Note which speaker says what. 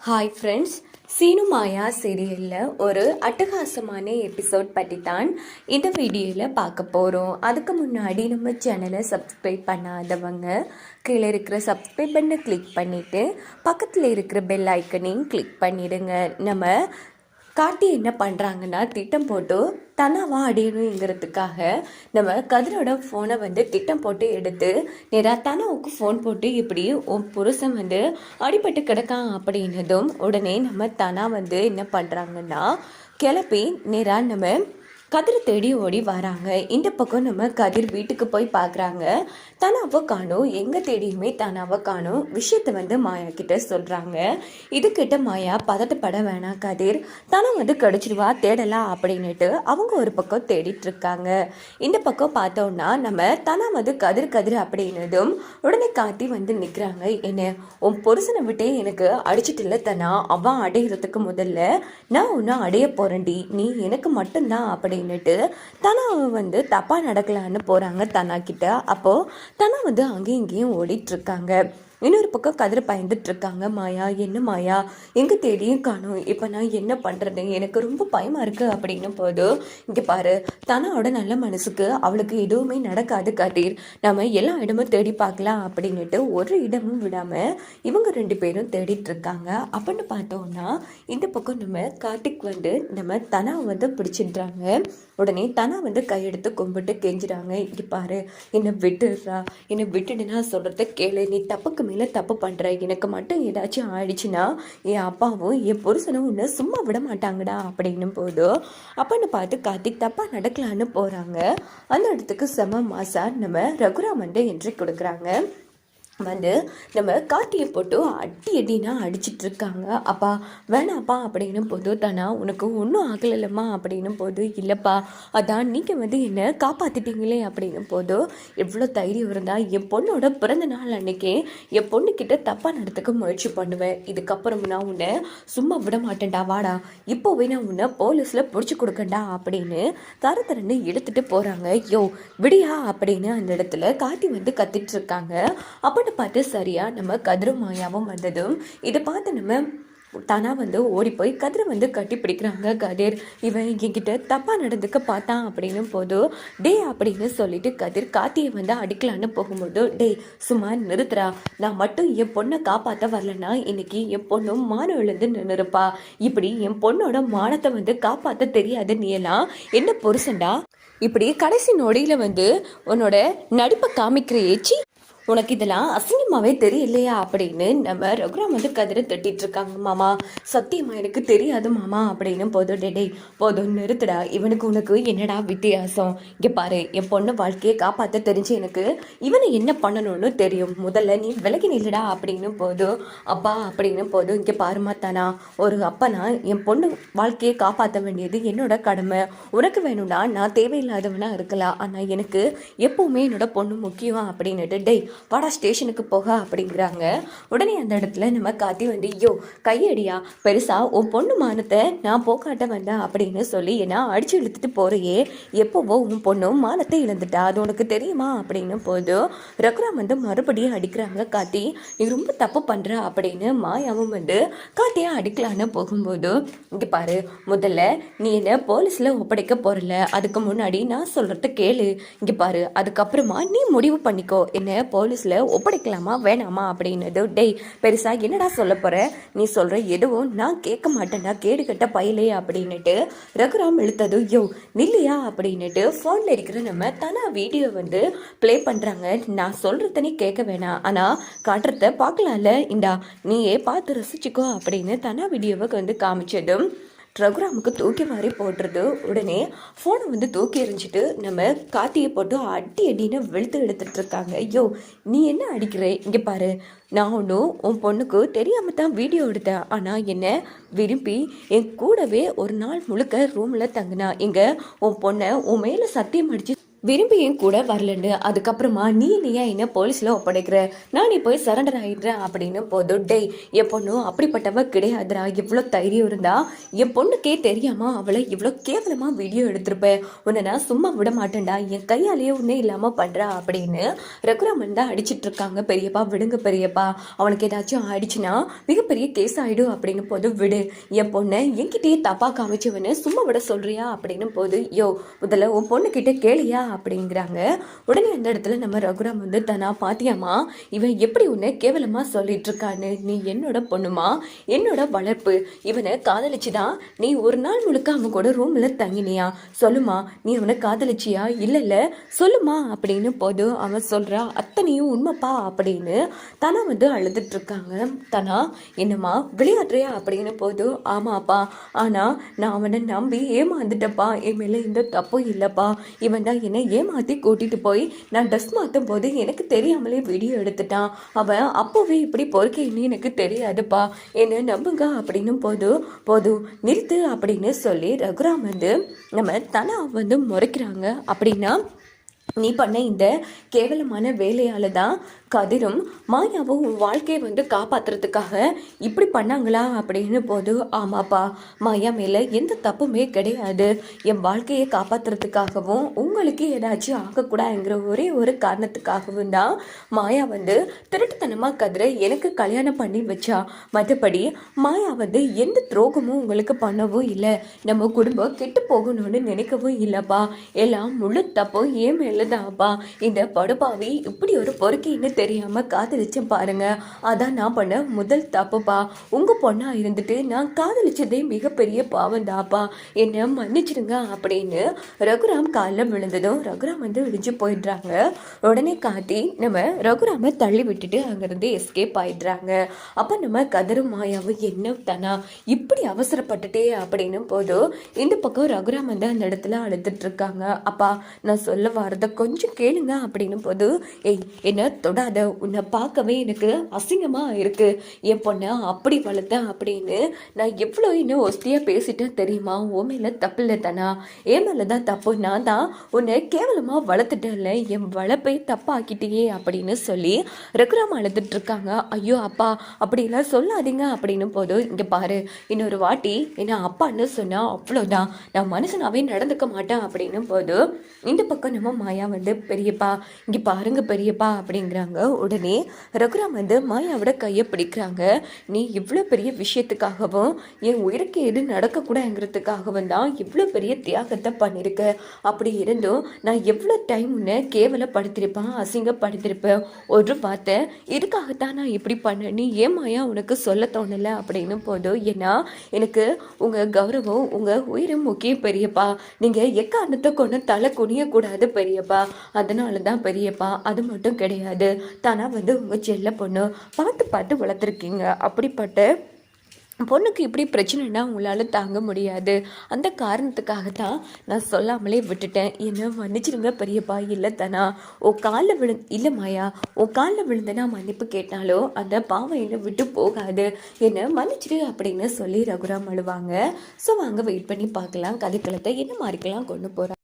Speaker 1: Hi friends, Seenu மாயா சீரியலில் ஒரு அட்டகாசமான எபிசோட் பற்றி தான் இந்த வீடியோவில் பார்க்க போகிறோம். அதுக்கு முன்னாடி நம்ம சேனலை சப்ஸ்கிரைப் பண்ணாதவங்க கீழே இருக்கிற சப்ஸ்கிரைப் பண்ணை கிளிக் பண்ணிவிட்டு பக்கத்தில் இருக்கிற பெல் ஐக்கனையும் கிளிக் பண்ணிடுங்க. நம்ம காட்டி என்ன பண்ணுறாங்கன்னா, திட்டம் போட்டு தனாவா அடையணுங்கிறதுக்காக நம்ம கதிரோட ஃபோனை திட்டம் போட்டு எடுத்து நேராக தனாவுக்கு ஃபோன் போட்டு இப்படி உன் புருஷன் அடிபட்டு கிடக்கான் அப்படின்னதும் உடனே நம்ம தனா என்ன பண்ணுறாங்கன்னா, கிளப்பி நேராக நம்ம கதிரை தேடி ஓடி வராங்க. இந்த பக்கம் நம்ம கதிர் வீட்டுக்கு போய் பார்க்குறாங்க. தனாவை காணும், எங்கே தேடியுமே தனாவை காணும். விஷயத்தை மாயா கிட்ட சொல்கிறாங்க. இது கிட்ட மாயா பதட்டப்பட வேணாம் கதிர், தனா கடிச்சிடுவா, தேடலாம் அப்படின்னுட்டு அவங்க ஒரு பக்கம் தேடிட்டு இருக்காங்க. இந்த பக்கம் பார்த்தோன்னா நம்ம தனா கதிர் கதிர் அப்படின்னதும் உடனே காத்தி நிற்கிறாங்க. என்ன உன் புருஷனை விட்டே எனக்கு அடிச்சிட்டு இல்லை தனா, அவன் அடைகிறதுக்கு முதல்ல நான் ஒன்று அடைய போகிறேன்டி, நீ எனக்கு மட்டும்தான் அப்படின்னுட்டு தனா தப்பா நடக்கலான்னு போறாங்க தனா கிட்ட. அப்போ தனா அங்கேயும் இங்கேயும் ஓடிட்டு இருக்காங்க. இன்னொரு பக்கம் கதிர பயந்துட்டு இருக்காங்க. மாயா, என்ன மாயா, எங்க தேடியும் காணும், இப்போ நான் என்ன பண்றது, எனக்கு ரொம்ப பயமா இருக்கு அப்படின்னு போது, இங்க பாரு, தனாவோட நல்ல மனசுக்கு அவளுக்கு எதுவுமே நடக்காது கதிர், நம்ம எல்லா இடமும் தேடி பார்க்கலாம் அப்படின்னுட்டு ஒரு இடமும் விடாம இவங்க ரெண்டு பேரும் தேடிட்டு இருக்காங்க. அப்படின்னு பார்த்தோம்னா இந்த பக்கம் நம்ம கார்த்திக் நம்ம தனாவை பிடிச்சிடுறாங்க. உடனே தனா கையெடுத்து கும்பிட்டு கெஞ்சுறாங்க. இங்க பாரு, என்னை விட்டுடுறா, என்னை விட்டுடுனா சொல்றத கேளு, நீ தப்புக்கு மேலே தப்பு பண்ணுற, எனக்கு மட்டும் ஏதாச்சும் ஆயிடுச்சுன்னா என் அப்பாவும் என் புருஷனும் ஒன்று சும்மா விட மாட்டாங்கடா அப்படின்னு போதும். அப்பன்னு பார்த்து கார்த்திக் தப்பாக நடக்கலான்னு போகிறாங்க. அந்த இடத்துக்கு செம மாசா நம்ம ரகுராம் என்ட்ரி கொடுக்குறாங்க. நம்ம காட்டியை போட்டு அடினா அடிச்சிட்டு இருக்காங்க. அப்பா வேணாப்பா அப்படின்னு போது, தானா உனக்கு ஒன்றும் ஆகலைல்லம்மா அப்படின்னு போது, இல்லைப்பா அதான் நீங்கள் என்னை காப்பாற்றிட்டீங்களே அப்படின்னு போது, எவ்வளோ தைரியம் இருந்தால் என் பொண்ணோட பிறந்த நாள் அன்னைக்கே என் பொண்ணுக்கிட்ட தப்பாக நடத்துக்க முயற்சி பண்ணுவேன், இதுக்கப்புறம் நான் உன்னை சும்மா விட மாட்டேன்டா, வாடா இப்போவே நான் உன்னை போலீஸில் பிடிச்சி கொடுக்கண்டா அப்படின்னு தரன்னு எடுத்துகிட்டு போகிறாங்க. யோ விடியா அப்படின்னு அந்த இடத்துல காட்டி கத்திட்டு இருக்காங்க. அப்போ பார்த்து சரியா நம்ம கதிரும் மாயாவும் வந்ததும் இதை பார்த்து நம்ம தானா ஓடி போய் கதிரை கட்டி பிடிக்கிறாங்க. கதிர் இவன் என்கிட்ட தப்பா நடந்துக்க பார்த்தான் அப்படின்னு போது, டே அப்படின்னு சொல்லிட்டு கதிர் காத்தியை அடிக்கலான்னு போகும்போது, டே சும்மா நிறுத்துறா, நான் மட்டும் என் பொண்ணை காப்பாற்ற வரலன்னா இன்னைக்கு என் பொண்ணும் மானம் எழுந்து நின்றுப்பா, இப்படி என் பொண்ணோட மானத்தை காப்பாற்ற தெரியாது, நீ எல்லாம் என்ன புருஷன்டா, இப்படி கடைசி நொடியில உன்னோட நடிப்பை காமிக்கிற ஏச்சி, உனக்கு இதெல்லாம் அசிங்கமாவே தெரியலையா அப்படின்னு நம்ம ரகுராம் கதிரை தட்டிட்டு இருக்காங்க. மாமா சத்தியமா எனக்கு தெரியாது மாமா அப்படின்னு போதும். டே போதும் நிறுத்துடா, இவனுக்கு உனக்கு என்னடா வித்தியாசம், இங்கே பாரு, என் பொண்ணு வாழ்க்கையை காப்பாற்ற தெரிஞ்சு எனக்கு இவனை என்ன பண்ணணும்னு தெரியும், முதல்ல நீ விலகி நில்லுடா அப்படின்னு போதும். அப்பா அப்படின்னு போதும், இங்கே பாருமா தானா, ஒரு அப்பனா என் பொண்ணு வாழ்க்கையை காப்பாற்ற வேண்டியது என்னோட கடமை, உனக்கு வேணும்னா நான் தேவையில்லாதவனா இருக்கலாம், ஆனால் எனக்கு எப்பவுமே என்னோட பொண்ணு முக்கியம் அப்படின்னுட்டு, டே வாடா ஸ்டேஷனுக்கு போக அப்படிங்கிறாங்க. உடனே அந்த இடத்துல நம்ம காத்தி யோ கையடியா, பெருசா உன் பொண்ணு மானத்தை நான் போக்காட்ட வந்தேன் அப்படின்னு சொல்லி ஏன்னா அடிச்சு இழுத்துட்டு போறையே, எப்போவோ உன் பொண்ணும் மானத்தை இழந்துட்டா, அது உனக்கு தெரியுமா அப்படின்னு போதும். ரகுராம் மறுபடியும் அடிக்கிறாங்க. காத்தி நீ ரொம்ப தப்பு பண்ற அப்படின்னு மாயாவும் காத்தியா அடிக்கலான்னு போகும்போது, இங்க பாரு, முதல்ல நீ என்ன போலீஸ்ல ஒப்படைக்க போறல, அதுக்கு முன்னாடி நான் சொல்றத கேளு, இங்க பாரு, அதுக்கப்புறமா நீ முடிவு பண்ணிக்கோ, என்ன போலீஸ்ல ஒப்படைக்கலாமா வேணாமா அப்படின்னது. டேய் பெருசா என்னடா சொல்ல போற, நீ சொல்ற எதுவும் நான் கேட்க மாட்டேன்டா, கேடு கட்ட பயலே அப்படின்னுட்டு ரகுராம் இழுத்தது. யோ நில்லையா அப்படின்னுட்டு ஃபோன்ல இருக்கிற நம்ம தனா வீடியோ ப்ளே பண்றாங்க. நான் சொல்றத நீ கேட்க வேணாம், ஆனா காட்டுறத பார்க்கலாம்ல, இந்தா நீயே பார்த்து ரசிச்சுக்கோ அப்படின்னு தனா வீடியோவை காமிச்சதும் ரகுராமுக்கு தூக்கி மாறி போடுறது. உடனே ஃபோனை தூக்கி எறிஞ்சிட்டு நம்ம காத்தியை போட்டு அடின்னு வெளுத்து எடுத்துட்டு இருக்காங்க. ஐயோ நீ என்ன அடிக்கிற, இங்கே பாரு, நான் ஒன்றும் உன் பொண்ணுக்கு தெரியாமல் தான் வீடியோ எடுத்தேன், ஆனால் என்ன விரும்பி என் கூடவே ஒரு நாள் முழுக்க ரூமில் தங்கினா, இங்கே உன் பொண்ணை உன் மேலே சத்தியம் அடித்து விரும்பியும் கூட வரலன்னு அதுக்கப்புறமா நீ என்ன போலீஸில் ஒப்படைக்கிற, நான் நீ போய் சரண்டர் ஆகிடுறேன் அப்படின்னு போதும். டேய், என் பொண்ணு அப்படிப்பட்டவ கிடையாதுடா. இவ்வளோ தைரியம் இருந்தா என் பொண்ணுக்கே தெரியாம அவளை இவ்வளோ கேவலமாக வீடியோ எடுத்திருப்பேன். உன்னை நான் சும்மா விட மாட்டேன்டா, என் கையாலேயே உன்னே இல்லாமல் பண்ணுறா அப்படின்னு ரகுராமன் தான் அடிச்சிட்டு இருக்காங்க. பெரியப்பா விடுங்க பெரியப்பா, அவனுக்கு ஏதாச்சும் ஆயிடுச்சுன்னா மிகப்பெரிய கேஸ் ஆகிடும் அப்படின்னு போது விடு, என் பொண்ணை என்கிட்டயே தப்பா காமிச்சவன்னு சும்மா விட சொல்றியா அப்படின்னு போது, யோ முதல்ல உன் பொண்ணுக்கிட்ட கேளியா அப்படிங்கிறாங்க. உடனே அந்த இடத்துல நம்ம ரகுராம் வந்து தனா பாத்தியாமா, இவன் எப்படி உன்னை கேவலமா சொல்லிட்டு இருக்கான்னு, நீ என்னோட பொண்ணுமா, என்னோட வளர்ப்பு, இவனை காதலிச்சுதான் நீ ஒரு நாள் முழுக்க அவன் கூட ரூம்ல தங்கினியா, சொல்லுமா நீ அவனை காதலிச்சியா, இல்ல சொல்லுமா அப்படின்னு போது அவன் சொல்றா அத்தனையும் உண்மைப்பா அப்படின்னு தனா வந்து அழுதுட்டு இருக்காங்க. தனா என்னம்மா விளையாடுறியா அப்படின்னு போது, ஆமாப்பா, ஆனா நான் அவனை நம்பி ஏமாந்துட்டப்பா, என் மேல இந்த தப்பும் இல்லப்பா, இவன் தான் என்னை ஏமாத்தி கூட்டிட்டு போய் நான் ட்ரெஸ் மாற்றும் போது எனக்கு தெரியாமலே வீடியோ எடுத்துட்டான், அவன் அப்போவே இப்படி பொறுக்கேன்னு எனக்கு தெரியாதுப்பா, என்ன நம்புங்க அப்படின்னு போதும் நிறுத்து அப்படின்னு சொல்லி ரகுராம் வந்து நம்ம தனா வந்து முறைக்கிறாங்க. அப்படின்னா நீ பண்ண இந்த கேவலமான வேலையால தான் கதிரும் மாயாவும் வாழ்க்கையை வந்து காப்பாற்றுறதுக்காக இப்படி பண்ணாங்களா அப்படின்னு போது, ஆமாப்பா, மாயா மேலே எந்த தப்புமே கிடையாது, என் வாழ்க்கையை காப்பாற்றுறதுக்காகவும் உங்களுக்கு ஏதாச்சும் ஆகக்கூடாதுங்கிற ஒரே ஒரு காரணத்துக்காகவும் தான் மாயா வந்து திருட்டுத்தனமாக கதிரை எனக்கு கல்யாணம் பண்ணி வச்சா, மற்றபடி மாயா வந்து எந்த துரோகமும் உங்களுக்கு பண்ணவும் இல்லை, நம்ம குடும்பம் கெட்டு போகணும்னு நினைக்கவும் இல்லைப்பா, எல்லாம் முழு தப்பும் ஏன் மேலதான்ப்பா, இந்த படுபாவி இப்படி ஒரு பொறுக்கின்னு தெரியாம காதலிச்சேன் பாருங்க, அதான் நான் பண்ண முதல் தப்புப்பா, உங்க பொண்ணா இருந்துட்டு நான் காதலிச்சதே மிகப்பெரிய பாவம் தாப்பா, என்ன மன்னிச்சிடுங்க அப்படின்னு ரகுராம் காலில் விழுந்ததும் ரகுராம் வந்து விழிஞ்சு போயிடுறாங்க. உடனே காட்டி நம்ம ரகுராம தள்ளி விட்டுட்டு அங்கிருந்து எஸ்கேப் ஆயிடுறாங்க. அப்ப நம்ம கதரும் மாயாவும் என்ன தானா இப்படி அவசரப்பட்டுட்டே அப்படின்னு போதும் இந்த பக்கம் ரகுராம் வந்து அந்த இடத்துல அழுதுட்டு இருக்காங்க. அப்பா நான் சொல்ல வரத கொஞ்சம் கேளுங்க அப்படின்னு போது, ஏய் என்ன தொடாத, உன்னை பார்க்கவே எனக்கு அசிங்கமா இருக்கு, என் பொண்ணை அப்படி வளர்த்தேன் அப்படின்னு நான் எவ்வளோ இன்னும் ஒஸ்தியா பேசிட்டேன் தெரியுமா, உன் மேல தப்பு இல்லை தானா, என் மேலதான் தப்பு, நான் தான் உன்னை கேவலமா வளர்த்துட்டேன்ல, என் வளர்ப்பை தப்பாக்கிட்டே அப்படின்னு சொல்லி ரகுராம் அழுதுட்டு இருக்காங்க. ஐயோ அப்பா அப்படிலாம் சொல்லாதீங்க அப்படின்னு போதும், இங்க பாரு, இன்னொரு வாட்டி என்ன அப்பான்னு சொன்னா அவ்வளோதான், நான் மனுஷனாவே நடந்துக்க மாட்டேன் அப்படின்னு போது இந்த பக்கம் நம்ம மாயா வந்து பெரியப்பா இங்க பாருங்க பெரியப்பா அப்படிங்கிறாங்க. உடனே ரகுராம் வந்து மாயாவோட கையை பிடிக்கிறாங்க. நீ இவ்வளோ பெரிய விஷயத்துக்காகவும் என் உயிருக்கு எது நடக்கக்கூடாதுங்கிறதுக்காகவும் தான் இவ்வளோ பெரிய தியாகத்தை பண்ணியிருக்க, அப்படி இருந்தும் நான் எவ்வளோ டைம் உன்னை கேவலப்படுத்திருப்பேன், அசிங்கப்படுத்திருப்பேன், ஒரு வார்த்தை இதுக்காகத்தான் நான் இப்படி பண்ணேன், நீ ஏன் மாயா உனக்கு சொல்ல தோணலை அப்படின்னு போதும், ஏன்னா எனக்கு உங்கள் கௌரவம் உங்கள் உயிரும் முக்கியம் பெரியப்பா, நீங்கள் எக்காரணத்தை கொண்டு தலை குனியக்கூடாது பெரியப்பா, அதனால தான் பெரியப்பா, அது மட்டும் கிடையாது, தானா வந்து உங்கள் செல்ல பொண்ணு பார்த்து வளர்த்துருக்கீங்க, அப்படிப்பட்ட பொண்ணுக்கு இப்படி பிரச்சனைனா உங்களால் தாங்க முடியாது, அந்த காரணத்துக்காக தான் நான் சொல்லாமலே விட்டுட்டேன், என்ன மன்னிச்சிருங்க பெரியப்பா, இல்லை தானா ஓ காலில் இல்லை மாயா, ஓ காலில் விழுந்தனா மன்னிப்பு கேட்டாலோ அந்த பாவம் என்னை விட்டு போகாது, என்னை மன்னிச்சிடு அப்படின்னு சொல்லி ரகுராம் அழுவாங்க. ஸோ வாங்க வெயிட் பண்ணி பார்க்கலாம் கதைக்களத்தை என்ன மாதிரிக்கெல்லாம் கொண்டு போகிறாங்க.